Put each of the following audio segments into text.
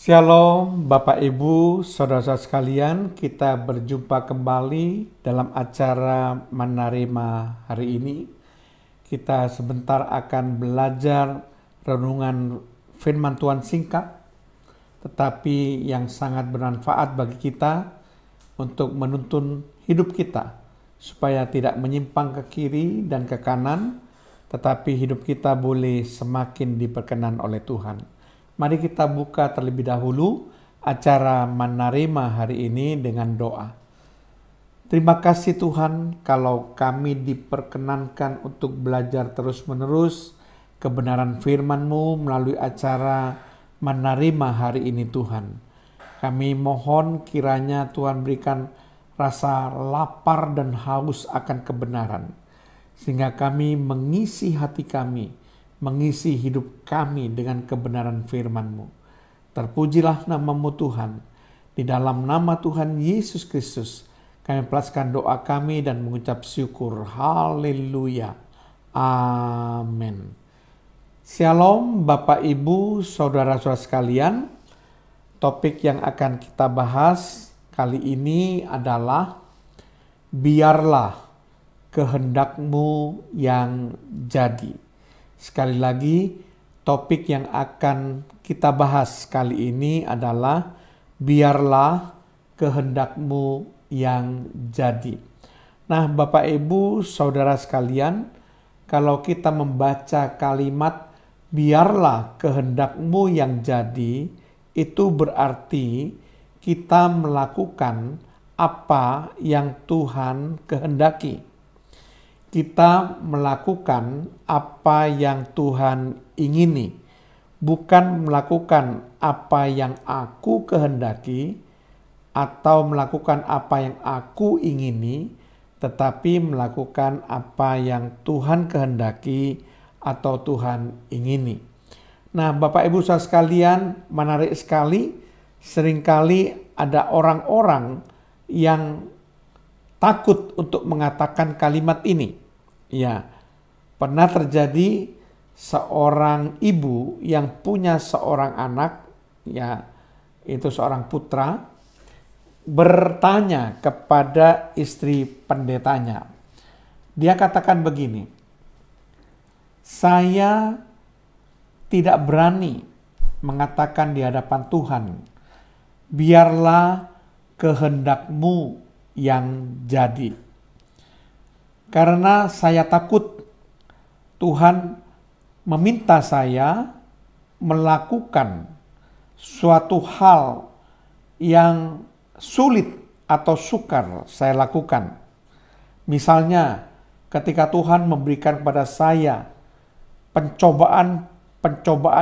Shalom Bapak Ibu, Saudara-saudara sekalian, kita berjumpa kembali dalam acara Menerima hari ini. Kita sebentar akan belajar renungan firman Tuhan singkat, tetapi yang sangat bermanfaat bagi kita untuk menuntun hidup kita, supaya tidak menyimpang ke kiri dan ke kanan, tetapi hidup kita boleh semakin diperkenan oleh Tuhan. Mari kita buka terlebih dahulu acara Menerima hari ini dengan doa. Terima kasih Tuhan kalau kami diperkenankan untuk belajar terus-menerus kebenaran firman-Mu melalui acara Menerima hari ini Tuhan. Kami mohon kiranya Tuhan berikan rasa lapar dan haus akan kebenaran, sehingga kami mengisi hati kami, mengisi hidup kami dengan kebenaran firman-Mu. Terpujilah nama-Mu Tuhan. Di dalam nama Tuhan Yesus Kristus, kami melepaskan doa kami dan mengucap syukur. Haleluya. Amin. Shalom Bapak Ibu, Saudara-saudara sekalian. Topik yang akan kita bahas kali ini adalah biarlah kehendak-Mu yang jadi. Sekali lagi, topik yang akan kita bahas kali ini adalah biarlah kehendak-Mu yang jadi. Nah, Bapak Ibu, Saudara sekalian, kalau kita membaca kalimat biarlah kehendak-Mu yang jadi, itu berarti kita melakukan apa yang Tuhan kehendaki. Kita melakukan apa yang Tuhan ingini, bukan melakukan apa yang aku kehendaki atau melakukan apa yang aku ingini, tetapi melakukan apa yang Tuhan kehendaki atau Tuhan ingini. Nah, Bapak Ibu saudara sekalian, menarik sekali, seringkali ada orang-orang yang takut untuk mengatakan kalimat ini. Ya, pernah terjadi seorang ibu yang punya seorang anak, ya, itu seorang putra, bertanya kepada istri pendetanya. Dia katakan begini, saya tidak berani mengatakan di hadapan Tuhan, biarlah kehendak-Mu yang jadi. Karena saya takut Tuhan meminta saya melakukan suatu hal yang sulit atau sukar saya lakukan. Misalnya ketika Tuhan memberikan kepada saya pencobaan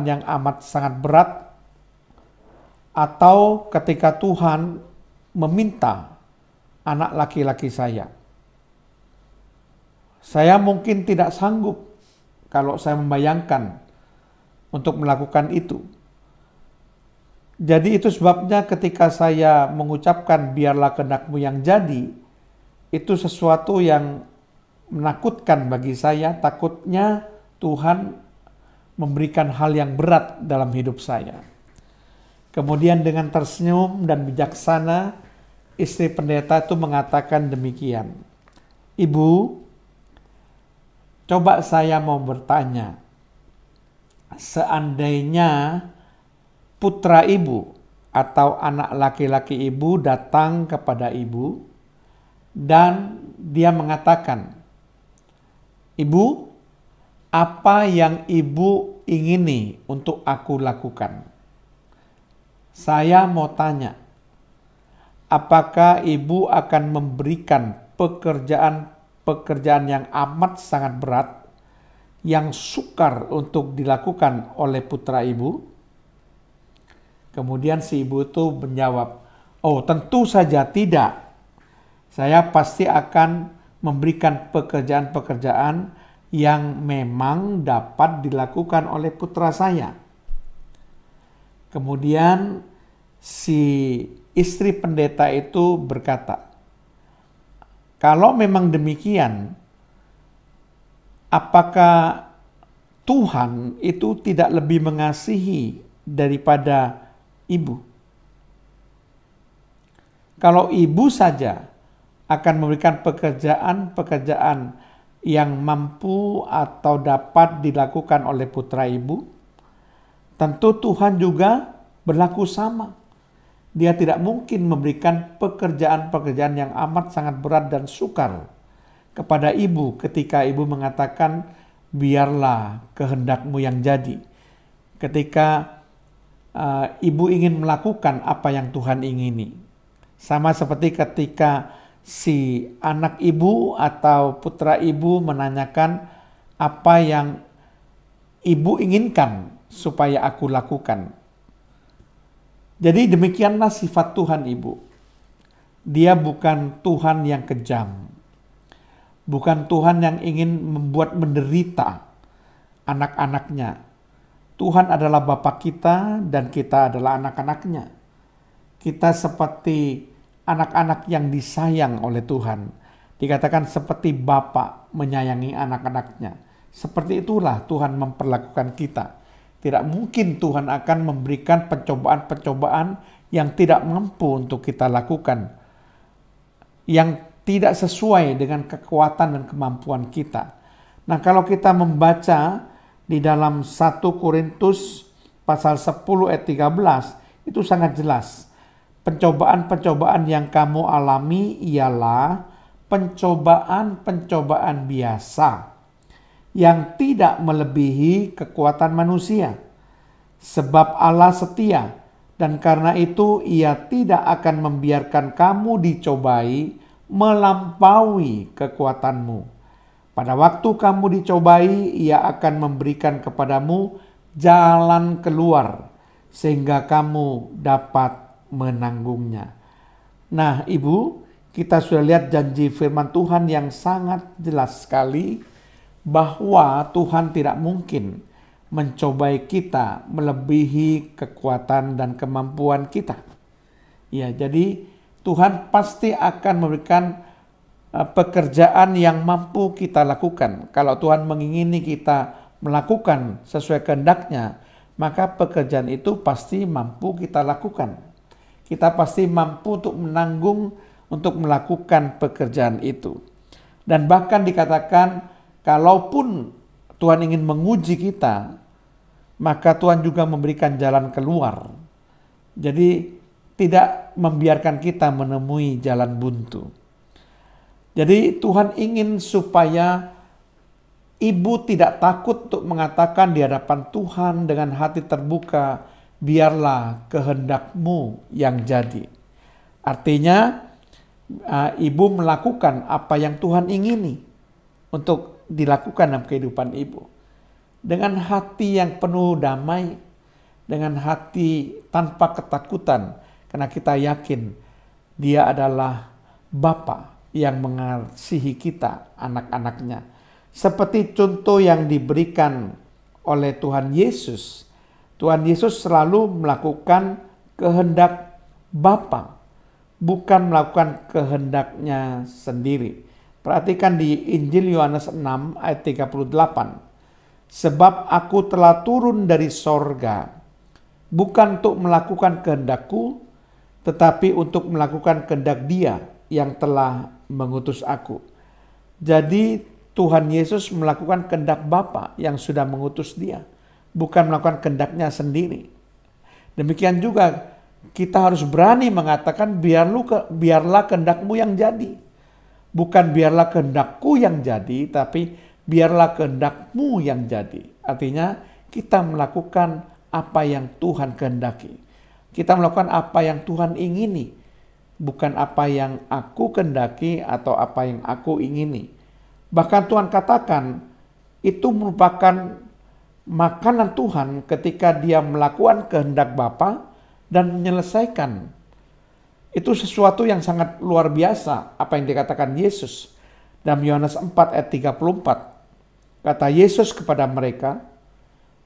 yang amat sangat berat, atau ketika Tuhan meminta anak laki-laki saya mungkin tidak sanggup kalau saya membayangkan untuk melakukan itu. Jadi itu sebabnya ketika saya mengucapkan biarlah kehendak-Mu yang jadi, itu sesuatu yang menakutkan bagi saya. Takutnya Tuhan memberikan hal yang berat dalam hidup saya. Kemudian dengan tersenyum dan bijaksana, istri pendeta itu mengatakan demikian, Ibu, coba saya mau bertanya, seandainya putra ibu atau anak laki-laki ibu datang kepada ibu dan dia mengatakan, Ibu, apa yang ibu ingini untuk aku lakukan? Saya mau tanya, apakah ibu akan memberikan pekerjaan yang amat sangat berat, yang sukar untuk dilakukan oleh putra ibu? Kemudian si ibu itu menjawab, oh tentu saja tidak. Saya pasti akan memberikan pekerjaan-pekerjaan yang memang dapat dilakukan oleh putra saya. Kemudian si istri pendeta itu berkata, kalau memang demikian, apakah Tuhan itu tidak lebih mengasihi daripada ibu. Kalau ibu saja akan memberikan pekerjaan-pekerjaan yang mampu atau dapat dilakukan oleh putra ibu, tentu Tuhan juga berlaku sama. Dia tidak mungkin memberikan pekerjaan-pekerjaan yang amat sangat berat dan sukar kepada ibu ketika ibu mengatakan, biarlah kehendakmu yang jadi. Ketika ibu ingin melakukan apa yang Tuhan ingini. Sama seperti ketika si anak ibu atau putra ibu menanyakan apa yang ibu inginkan supaya aku lakukan. Jadi demikianlah sifat Tuhan ibu. Dia bukan Tuhan yang kejam. Bukan Tuhan yang ingin membuat menderita anak-anaknya. Tuhan adalah Bapa kita dan kita adalah anak-anaknya. Kita seperti anak-anak yang disayang oleh Tuhan. Dikatakan seperti Bapa menyayangi anak-anaknya. Seperti itulah Tuhan memperlakukan kita. Tidak mungkin Tuhan akan memberikan pencobaan-pencobaan yang tidak mampu untuk kita lakukan. Yang tidak sesuai dengan kekuatan dan kemampuan kita. Nah, kalau kita membaca di dalam 1 Korintus pasal 10 ayat 13, itu sangat jelas. Pencobaan-pencobaan yang kamu alami ialah pencobaan-pencobaan biasa yang tidak melebihi kekuatan manusia. Sebab Allah setia, dan karena itu Ia tidak akan membiarkan kamu dicobai melampaui kekuatanmu. Pada waktu kamu dicobai, Ia akan memberikan kepadamu jalan keluar, sehingga kamu dapat menanggungnya. Nah, Ibu, kita sudah lihat janji firman Tuhan yang sangat jelas sekali, bahwa Tuhan tidak mungkin mencobai kita melebihi kekuatan dan kemampuan kita. Ya, jadi Tuhan pasti akan memberikan pekerjaan yang mampu kita lakukan. Kalau Tuhan mengingini kita melakukan sesuai kehendak-Nya, maka pekerjaan itu pasti mampu kita lakukan. Kita pasti mampu untuk menanggung, untuk melakukan pekerjaan itu. Dan bahkan dikatakan, kalaupun Tuhan ingin menguji kita, maka Tuhan juga memberikan jalan keluar. Jadi tidak membiarkan kita menemui jalan buntu. Jadi Tuhan ingin supaya ibu tidak takut untuk mengatakan di hadapan Tuhan dengan hati terbuka, biarlah kehendak-Mu yang jadi. Artinya ibu melakukan apa yang Tuhan ingini untuk dilakukan dalam kehidupan ibu. Dengan hati yang penuh damai, dengan hati tanpa ketakutan, karena kita yakin Dia adalah Bapa yang mengasihi kita, anak-anaknya. Seperti contoh yang diberikan oleh Tuhan Yesus. Tuhan Yesus selalu melakukan kehendak Bapa, bukan melakukan kehendak-Nya sendiri. Perhatikan di Injil Yohanes 6 ayat 38. Sebab aku telah turun dari sorga, bukan untuk melakukan kehendak-Ku, tetapi untuk melakukan kehendak Dia yang telah mengutus aku. Jadi Tuhan Yesus melakukan kehendak Bapa yang sudah mengutus Dia, bukan melakukan kehendak-Nya sendiri. Demikian juga kita harus berani mengatakan biarlah kehendak-Mu yang jadi. Bukan biarlah kehendak-Ku yang jadi, tapi biarlah kehendak-Mu yang jadi. Artinya kita melakukan apa yang Tuhan kehendaki. Kita melakukan apa yang Tuhan ingini. Bukan apa yang aku kehendaki atau apa yang aku ingini. Bahkan Tuhan katakan itu merupakan makanan Tuhan ketika Dia melakukan kehendak Bapa dan menyelesaikan. Itu sesuatu yang sangat luar biasa apa yang dikatakan Yesus. Dalam Yohanes 4 ayat 34. Kata Yesus kepada mereka,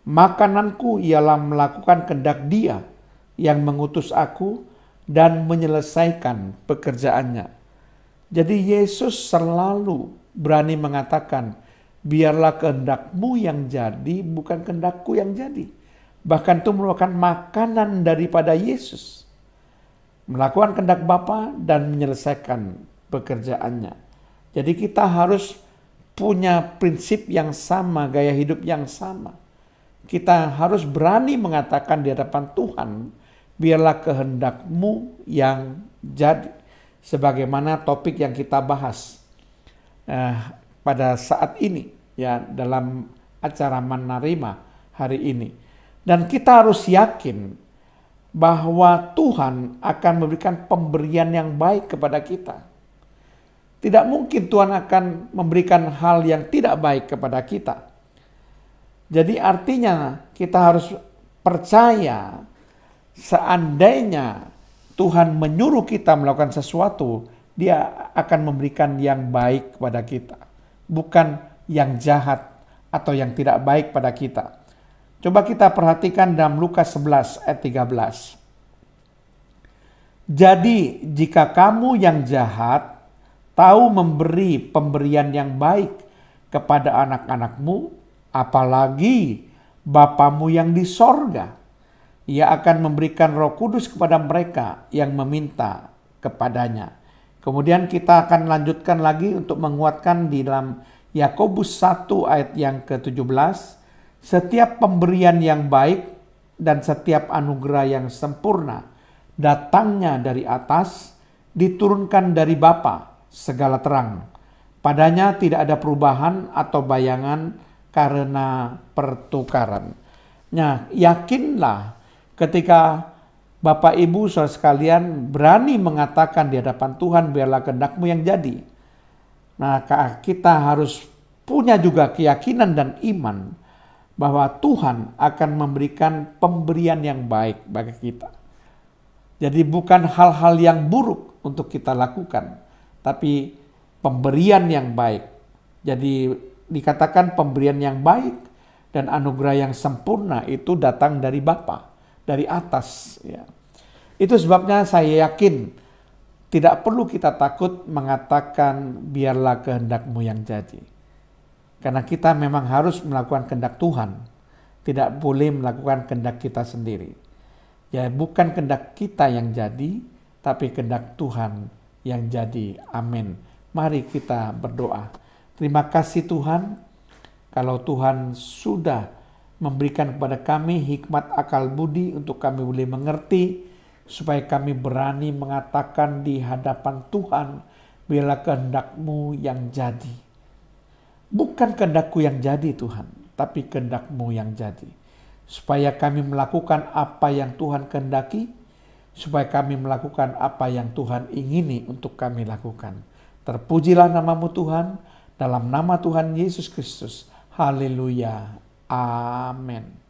makananku ialah melakukan kehendak Dia yang mengutus aku dan menyelesaikan pekerjaannya. Jadi Yesus selalu berani mengatakan, biarlah kehendak-Mu yang jadi, bukan kehendak-Ku yang jadi. Bahkan itu merupakan makanan daripada Yesus. Melakukan kehendak Bapa dan menyelesaikan pekerjaannya. Jadi kita harus punya prinsip yang sama, gaya hidup yang sama. Kita harus berani mengatakan di hadapan Tuhan, biarlah kehendak-Mu yang jadi. Sebagaimana topik yang kita bahas pada saat ini, ya, dalam acara Menerima hari ini. Dan kita harus yakin bahwa Tuhan akan memberikan pemberian yang baik kepada kita. Tidak mungkin Tuhan akan memberikan hal yang tidak baik kepada kita. Jadi artinya kita harus percaya seandainya Tuhan menyuruh kita melakukan sesuatu, Dia akan memberikan yang baik kepada kita. Bukan yang jahat atau yang tidak baik pada kita. Coba kita perhatikan dalam Lukas 11 ayat 13. Jadi jika kamu yang jahat tahu memberi pemberian yang baik kepada anak-anakmu, apalagi Bapamu yang di sorga. Ia akan memberikan Roh Kudus kepada mereka yang meminta kepadanya. Kemudian kita akan lanjutkan lagi untuk menguatkan di dalam Yakobus 1 ayat yang ke-17. Setiap pemberian yang baik dan setiap anugerah yang sempurna datangnya dari atas, diturunkan dari Bapa segala terang. Padanya tidak ada perubahan atau bayangan karena pertukaran. Nah, yakinlah ketika Bapak Ibu saudara sekalian berani mengatakan di hadapan Tuhan, biarlah kehendak-Mu yang jadi. Nah, kita harus punya juga keyakinan dan iman bahwa Tuhan akan memberikan pemberian yang baik bagi kita. Jadi bukan hal-hal yang buruk untuk kita lakukan, tapi pemberian yang baik. Jadi dikatakan pemberian yang baik dan anugerah yang sempurna itu datang dari Bapa, dari atas. Ya. Itu sebabnya saya yakin tidak perlu kita takut mengatakan biarlah kehendak-Mu yang jadi. Karena kita memang harus melakukan kehendak Tuhan. Tidak boleh melakukan kehendak kita sendiri. Ya, bukan kehendak kita yang jadi, tapi kehendak Tuhan yang jadi. Amin. Mari kita berdoa. Terima kasih Tuhan, kalau Tuhan sudah memberikan kepada kami hikmat akal budi untuk kami boleh mengerti, supaya kami berani mengatakan di hadapan Tuhan, biarlah kehendak-Mu yang jadi. Bukan kehendak-Ku yang jadi Tuhan, tapi kehendak-Mu yang jadi. Supaya kami melakukan apa yang Tuhan kehendaki, supaya kami melakukan apa yang Tuhan ingini untuk kami lakukan. Terpujilah nama-Mu Tuhan, dalam nama Tuhan Yesus Kristus. Haleluya. Amin.